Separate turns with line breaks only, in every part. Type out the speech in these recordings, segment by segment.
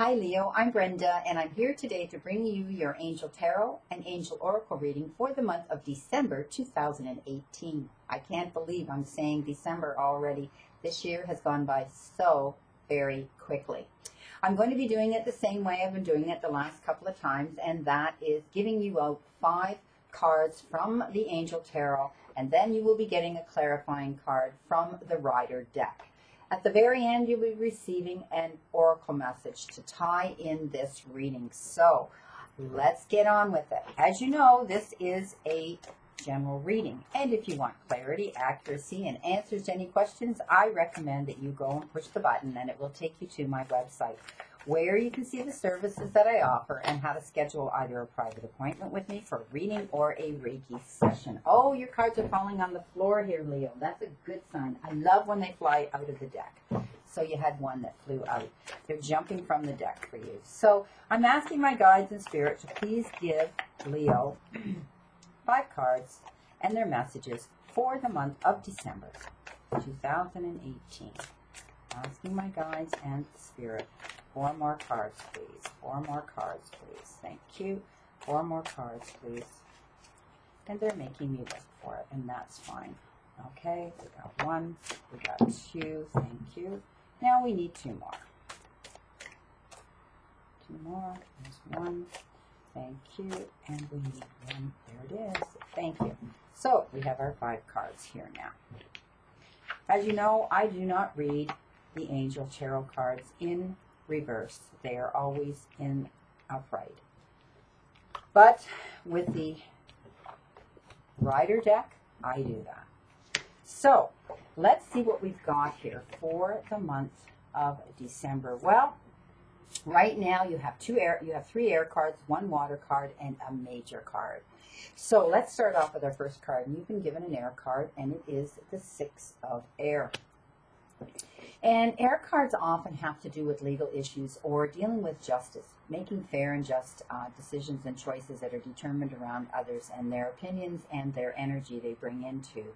Hi Leo, I'm Brenda and I'm here today to bring you your Angel Tarot and Angel Oracle reading for the month of December 2018. I can't believe I'm saying December already. This year has gone by so very quickly. I'm going to be doing it the same way I've been doing it the last couple of times, and that is giving you out 5 cards from the Angel Tarot, and then you will be getting a clarifying card from the Rider deck. At the very end, you'll be receiving an oracle message to tie in this reading. So let's get on with it. As you know, this is a general reading. And if you want clarity, accuracy, and answers to any questions, I recommend that you go and push the button and it will take you to my website, where you can see the services that I offer and how to schedule either a private appointment with me for a reading or a Reiki session. Oh, your cards are falling on the floor here, Leo. That's a good sign. I love when they fly out of the deck. So you had one that flew out. They're jumping from the deck for you. So I'm asking my guides and spirit to please give Leo 5 cards and their messages for the month of December 2018. Asking my guides and spirit. 4 more cards, please. 4 more cards, please. Thank you. 4 more cards, please. And they're making me look for it, and that's fine. Okay, we got 1, we got 2, thank you. Now we need 2 more. 2 more, there's 1, thank you, and we need 1, there it is, thank you. So we have our 5 cards here now. As you know, I do not read the Angel Tarot cards in reverse. They are always in upright. But with the Rider deck, I do that. So let's see what we've got here for the month of December. Well, right now you have 3 air cards, 1 water card, and a major card. So let's start off with our first card. You've been given an air card, and it is the 6 of air. And air cards often have to do with legal issues or dealing with justice, making fair and just decisions and choices that are determined around others and their opinions and their energy they bring into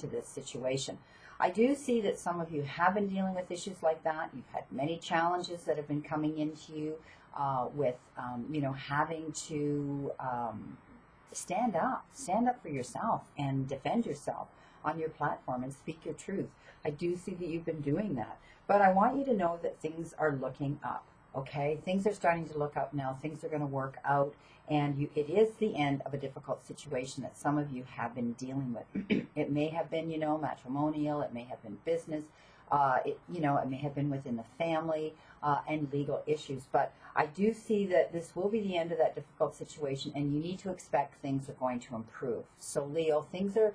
this situation. I do see that some of you have been dealing with issues like that. You've had many challenges that have been coming into you with, having to stand up for yourself and defend yourself on your platform and speak your truth. I do see that you've been doing that, but I want you to know that things are looking up, okay? Things are starting to look up now. Things are going to work out, and it is the end of a difficult situation that some of you have been dealing with. It may have been, matrimonial. It may have been business. It may have been within the family and legal issues, but I do see that this will be the end of that difficult situation, and you need to expect things are going to improve. So Leo, things are,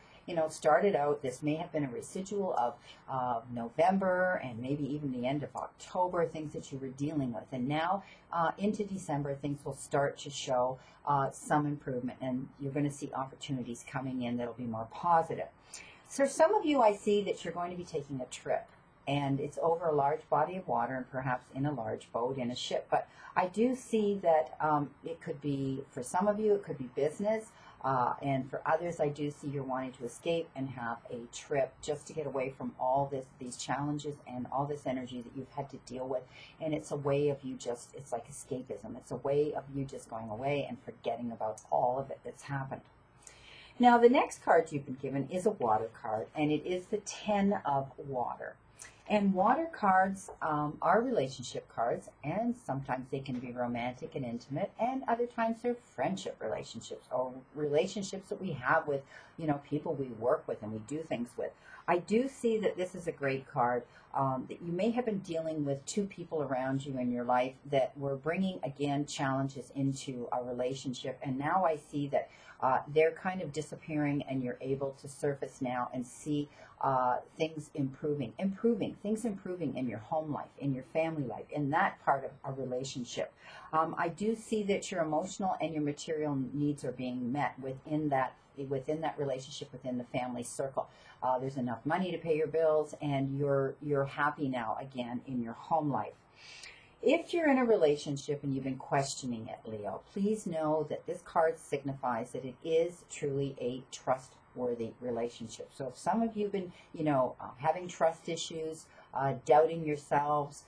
started out, this may have been a residual of November and maybe even the end of October, things that you were dealing with. And now into December, things will start to show some improvement, and you're going to see opportunities coming in that'll be more positive. So some of you, I see that you're going to be taking a trip, and it's over a large body of water and perhaps in a large boat, in a ship. But I do see that it could be, for some of you, it could be business. And for others, I do see you're wanting to escape and have a trip just to get away from all these challenges and all this energy that you've had to deal with. And it's a way of you it's like escapism. It's a way of you just going away and forgetting about all of it that's happened. Now, the next card you've been given is a water card, and it is the 10 of water. And water cards are relationship cards, and sometimes they can be romantic and intimate, and other times they're friendship relationships or relationships that we have with, people we work with and we do things with. I do see that this is a great card. That you may have been dealing with 2 people around you in your life that were bringing, again, challenges into a relationship. And now I see that they're kind of disappearing, and you're able to surface now and see things improving in your home life, in your family life, in that part of a relationship. I do see that your emotional and your material needs are being met within that relationship, within the family circle. There's enough money to pay your bills, and you're happy now again in your home life. If you're in a relationship and you've been questioning it, Leo, please know that this card signifies that it is truly a trustworthy relationship. So if some of you have been, having trust issues, doubting yourselves,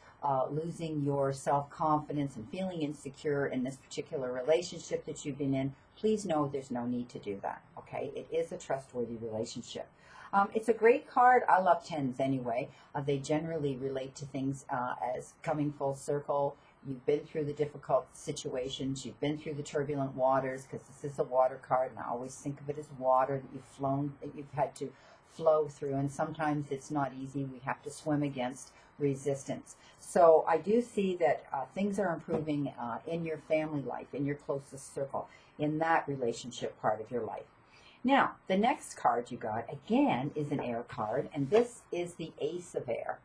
losing your self-confidence and feeling insecure in this particular relationship that you've been in, please know there's no need to do that, okay? It is a trustworthy relationship. It's a great card. I love 10s anyway. They generally relate to things as coming full circle. You've been through the difficult situations. You've been through the turbulent waters, because this is a water card, and I always think of it as water that you've had to flow through, and sometimes it's not easy. We have to swim against resistance. So I do see that things are improving in your family life, in your closest circle, in that relationship part of your life. Now, the next card you got, again, is an air card, and this is the Ace of Air.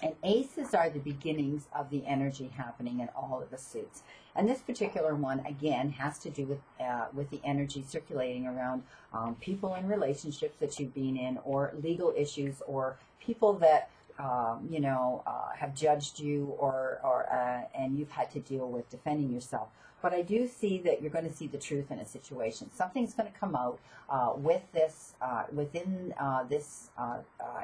And aces are the beginnings of the energy happening in all of the suits. And this particular one, again, has to do with the energy circulating around people in relationships that you've been in, or legal issues, or people that have judged you, and you've had to deal with defending yourself. But I do see that you're going to see the truth in a situation. Something's going to come out with this, within this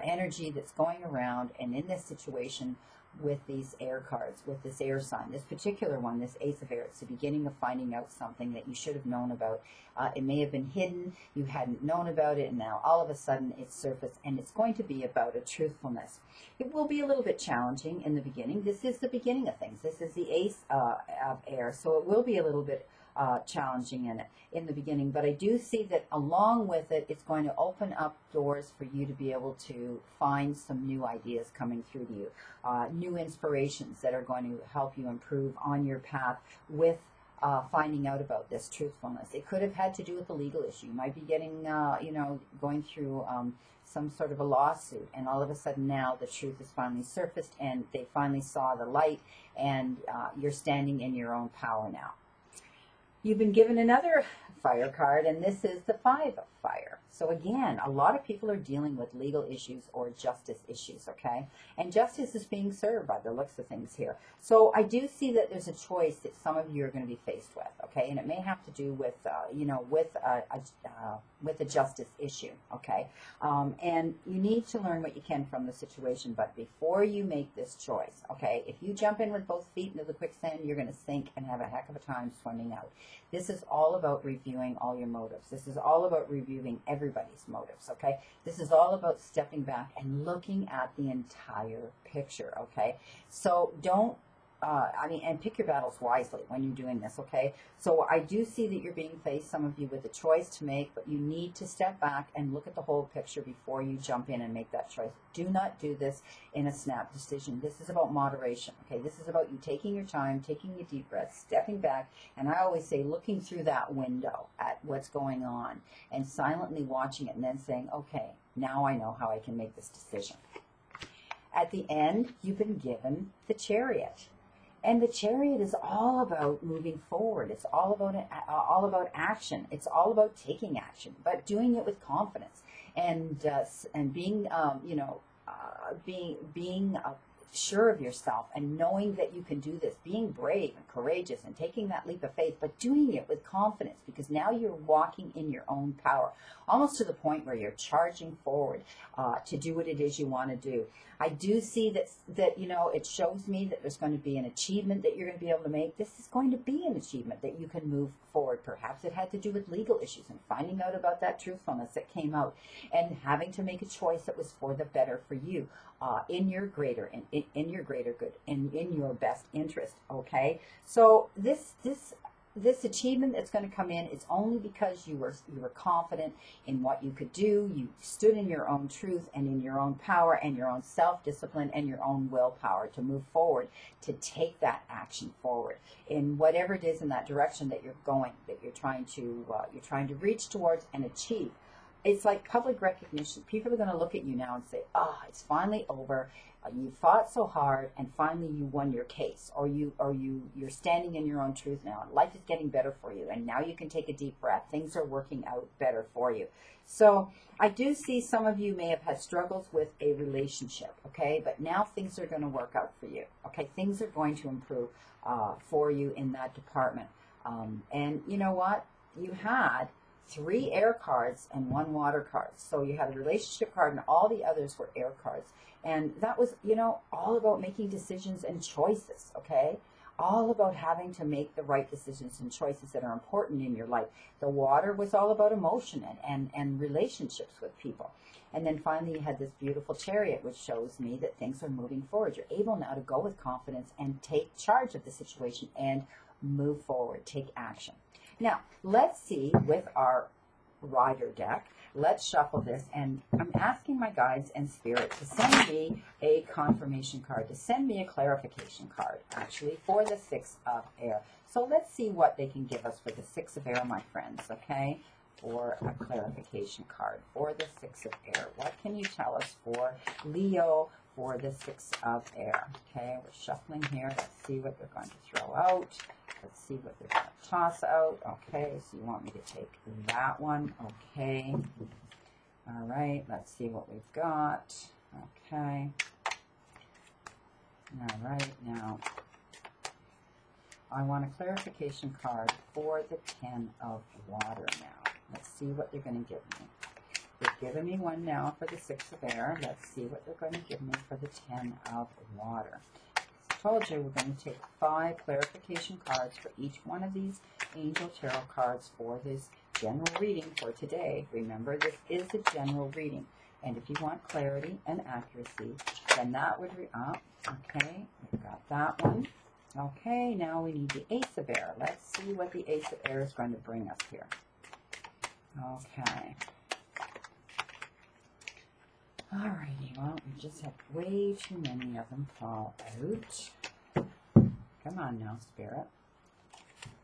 energy that's going around, and in this situation with these air cards, with this air sign. This particular one, this Ace of Air, it's the beginning of finding out something that you should have known about. It may have been hidden, you hadn't known about it, and now all of a sudden it's surfaced, and it's going to be about a truthfulness. It will be a little bit challenging in the beginning. This is the beginning of things. This is the Ace of Air, so it will be a little bit challenging in the beginning, but I do see that along with it, it's going to open up doors for you to be able to find some new ideas coming through to you, new inspirations that are going to help you improve on your path with finding out about this truthfulness. It could have had to do with a legal issue. You might be getting, going through some sort of a lawsuit, and all of a sudden now the truth is finally surfaced, and they finally saw the light, and you're standing in your own power now. You've been given another fire card, and this is the Five of Fire. So again, a lot of people are dealing with legal issues or justice issues, okay? And justice is being served by the looks of things here. So I do see that there's a choice that some of you are going to be faced with, okay? And it may have to do with, with a justice issue, okay? And you need to learn what you can from the situation, but before you make this choice, okay, if you jump in with both feet into the quicksand, you're going to sink and have a heck of a time swimming out. This is all about reviewing all your motives. This is all about reviewing everybody's motives, okay? This is all about stepping back and looking at the entire picture, okay? So don't, and pick your battles wisely when you're doing this, okay? So I do see that you're being faced, some of you, with a choice to make, but you need to step back and look at the whole picture before you jump in and make that choice. Do not do this in a snap decision. This is about moderation, okay? This is about you taking your time, taking a deep breath, stepping back, and I always say looking through that window at what's going on and silently watching it, and then saying, okay, now I know how I can make this decision. At the end, you've been given the Chariot. And the Chariot is all about moving forward. It's all about action. It's all about taking action, but doing it with confidence and being being sure of yourself and knowing that you can do this, being brave and courageous and taking that leap of faith, but doing it with confidence, because now you're walking in your own power, almost to the point where you're charging forward to do what it is you want to do. I do see that it shows me that there's going to be an achievement that you're going to be able to make. This is going to be an achievement that you can move forward. Perhaps it had to do with legal issues and finding out about that truthfulness that came out and having to make a choice that was for the better for you, in your greater good, in your best interest. Okay, so this achievement that's going to come in is only because you were confident in what you could do. You stood in your own truth and in your own power and your own self-discipline and your own willpower to move forward, to take that action forward in whatever it is in that direction that you're going, that you're trying to reach towards and achieve. It's like public recognition. People are going to look at you now and say, "Oh, it's finally over. You fought so hard, and finally you won your case, or you're standing in your own truth now, and life is getting better for you, and now you can take a deep breath. Things are working out better for you." So I do see some of you may have had struggles with a relationship, okay, but now things are going to work out for you, okay? Things are going to improve for you in that department. And you know what? You had 3 air cards and 1 water card. So you had a relationship card and all the others were air cards. And that was, you know, all about making decisions and choices, okay? All about having to make the right decisions and choices that are important in your life. The water was all about emotion and relationships with people. And then finally you had this beautiful chariot, which shows me that things are moving forward. You're able now to go with confidence and take charge of the situation and move forward, take action. Now, let's see with our rider deck. Let's shuffle this, and I'm asking my guides and spirit to send me a confirmation card, to send me a clarification card, actually, for the 6 of air. So let's see what they can give us for the 6 of air, my friends, okay? For a clarification card for the 6 of air. What can you tell us for Leo for the 6 of air? Okay, we're shuffling here. Let's see what they're going to throw out. Let's see what they're going to toss out. Okay, so you want me to take that one. Okay. All right, let's see what we've got. Okay. All right, now I want a clarification card for the 10 of water now. Let's see what they're going to give me. They've given me one now for the 6 of air. Let's see what they're going to give me for the 10 of water. I told you we're going to take 5 clarification cards for each one of these angel tarot cards for this general reading for today. Remember, this is a general reading. And if you want clarity and accuracy, then that would okay, we've got that one. Okay, now we need the Ace of Air. Let's see what the Ace of Air is going to bring us here. Okay. Alrighty, well, we just have way too many of them fall out. Come on now, Spirit.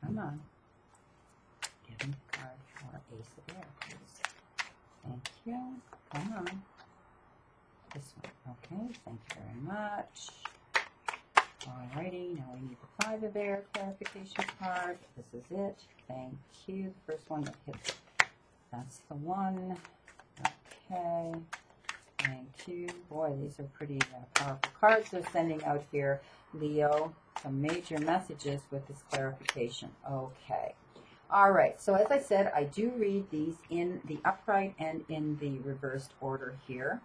Come on. Give me the card for Ace of Air, please. Thank you. Come on. This one. Okay, thank you very much. Alrighty, now we need the 5 of Air clarification card. This is it. Thank you. The first one that hits. That's the one. Okay. Thank you. Boy, these are pretty powerful cards they're sending out here, Leo. Some major messages with this clarification. Okay. All right. So as I said, I do read these in the upright and in the reversed order here.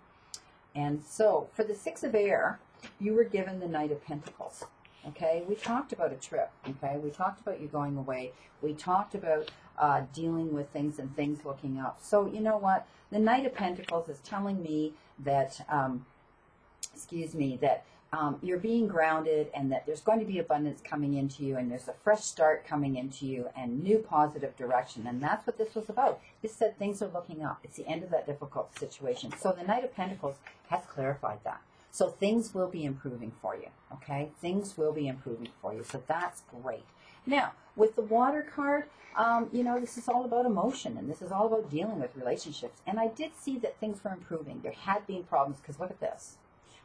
And so for the 6 of Air, you were given the Knight of Pentacles. Okay. We talked about a trip. Okay. We talked about you going away. We talked about dealing with things and things looking up. So you know what? The Knight of Pentacles is telling me that, you're being grounded and that there's going to be abundance coming into you and there's a fresh start coming into you and new positive direction. And that's what this was about. This said things are looking up. It's the end of that difficult situation. So the Knight of Pentacles has clarified that. So things will be improving for you, okay? Things will be improving for you. So that's great. Now, with the water card, you know, this is all about emotion and this is all about dealing with relationships. And I did see that things were improving. There had been problems because look at this.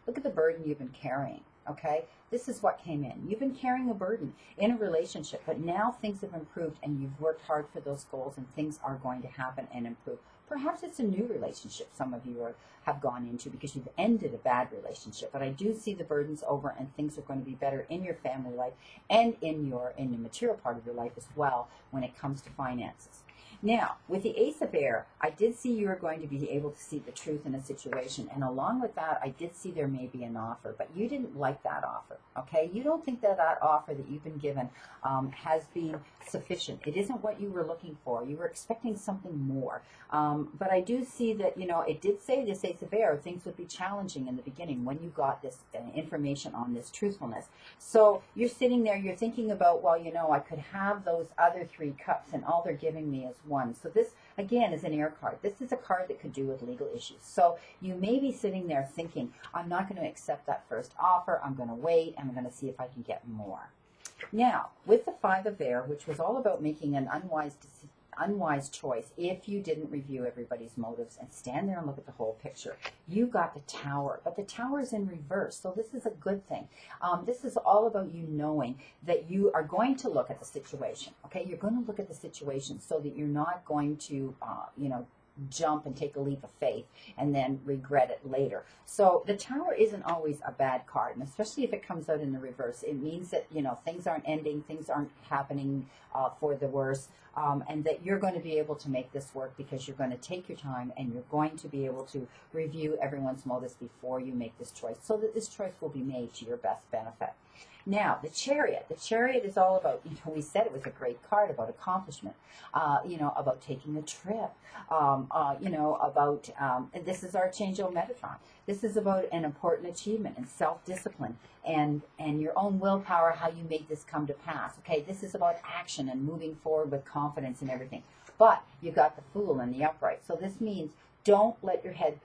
Look at the burden you've been carrying, okay? This is what came in. You've been carrying a burden in a relationship, but now things have improved and you've worked hard for those goals and things are going to happen and improve. Perhaps it's a new relationship some of you have gone into because you've ended a bad relationship. But I do see the burdens over and things are going to be better in your family life and in the material part of your life as well when it comes to finances. Now, with the Ace of Air, I did see you were going to be able to see the truth in a situation. And along with that, I did see there may be an offer, but you didn't like that offer, okay? You don't think that that offer that you've been given has been sufficient. It isn't what you were looking for. You were expecting something more. But I do see that, you know, it did say this Ace of Air, things would be challenging in the beginning when you got this information on this truthfulness. So you're sitting there, you're thinking about, well, you know, I could have those other 3 cups and all they're giving me is 1. So this, again, is an air card. This is a card that could do with legal issues. So you may be sitting there thinking, I'm not going to accept that first offer. I'm going to wait. I'm going to see if I can get more. Now, with the 5 of Air, which was all about making an unwise choice if you didn't review everybody's motives and stand there and look at the whole picture. You got the Tower, but the Tower is in reverse, so this is a good thing. This is all about you knowing that you are going to look at the situation, okay? You're going to look at the situation so that you're not going to, you know, jump and take a leap of faith and then regret it later. So the Tower isn't always a bad card, and especially if it comes out in the reverse. It means that, you know, things aren't ending, things aren't happening for the worse. and that you're going to be able to make this work because you're going to take your time and you're going to be able to review everyone's motives before you make this choice so that this choice will be made to your best benefit. Now, the Chariot. The Chariot is all about, we said it was a great card about accomplishment, about taking a trip, about, this is Archangel Metatron. This is about an important achievement and self-discipline and your own willpower, how you made this come to pass. Okay, this is about action and moving forward with confidence and everything. But you got the Fool and the Upright. So this means don't let your head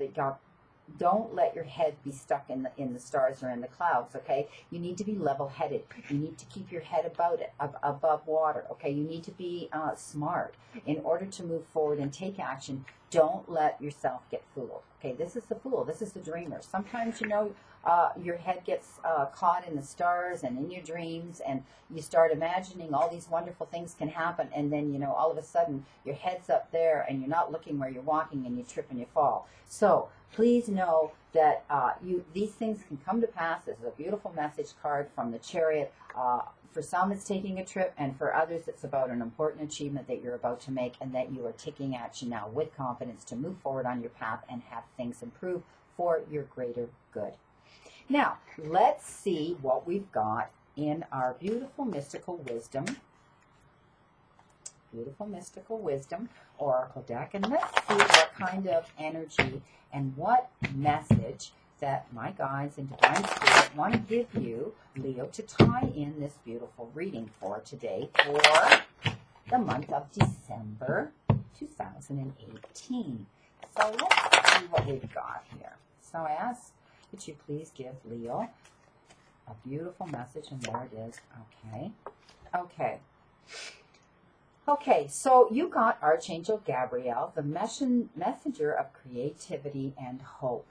be stuck in the stars or in the clouds, okay? You need to be level-headed. You need to keep your head above water, okay? You need to be smart in order to move forward and take action. Don't let yourself get fooled, okay? This is the Fool. This is the dreamer. Sometimes, your head gets caught in the stars and in your dreams, and you start imagining all these wonderful things can happen, and then, all of a sudden, your head's up there, and you're not looking where you're walking, and you trip and you fall. So please know that these things can come to pass. This is a beautiful message card from the Chariot. For some, it's taking a trip, and for others, it's about an important achievement that you're about to make, and that you are taking action now with confidence to move forward on your path and have things improve for your greater good. Now, let's see what we've got in our beautiful mystical wisdom. Beautiful mystical wisdom oracle deck. And let's see what kind of energy and what message that my guides in Divine Spirit want to give you, Leo, to tie in this beautiful reading for today for the month of December 2018. So let's see what we've got here. So I ask that you please give Leo a beautiful message, and there it is. Okay, so you got Archangel Gabriel, the messenger of creativity and hope.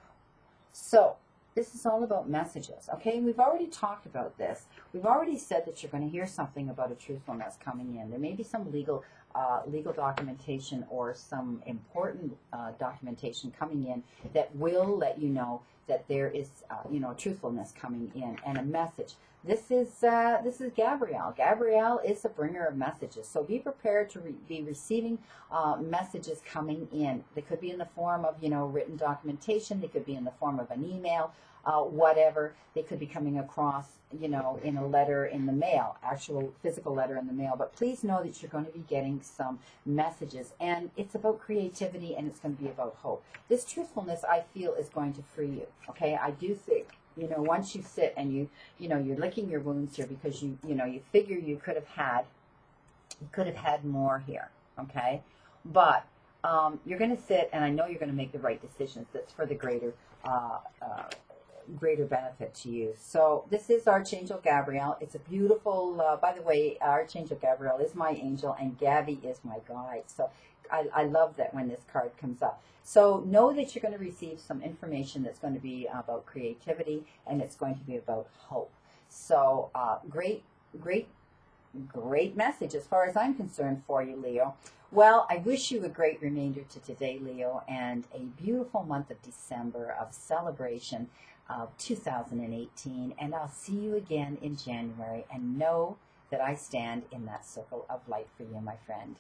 So this is all about messages, okay? We've already talked about this. We've already said that you're going to hear something about a truthfulness coming in. There may be some legal documentation or some important documentation coming in that will let you know that there is, truthfulness coming in and a message. This is Gabrielle. Gabrielle is the bringer of messages. So be prepared to be receiving messages coming in. They could be in the form of, written documentation. They could be in the form of an email, whatever. They could be coming across, in a letter in the mail, actual physical letter in the mail. But please know that you're going to be getting some messages. And it's about creativity, and it's going to be about hope. This truthfulness, I feel, is going to free you. Okay, I do think. Once you sit and you're licking your wounds here because you figure you could have had more here, okay? But you're going to sit, and I know you're going to make the right decisions. That's for the greater benefit to you. So this is Archangel Gabriel. It's a beautiful, by the way, Archangel Gabriel is my angel, and Gabby is my guide. So I love that when this card comes up. So know that you're going to receive some information that's going to be about creativity, and it's going to be about hope. So great message as far as I'm concerned for you, Leo. Well, I wish you a great remainder to today, Leo, and a beautiful month of December of celebration of 2018. And I'll see you again in January, and know that I stand in that circle of light for you, my friend.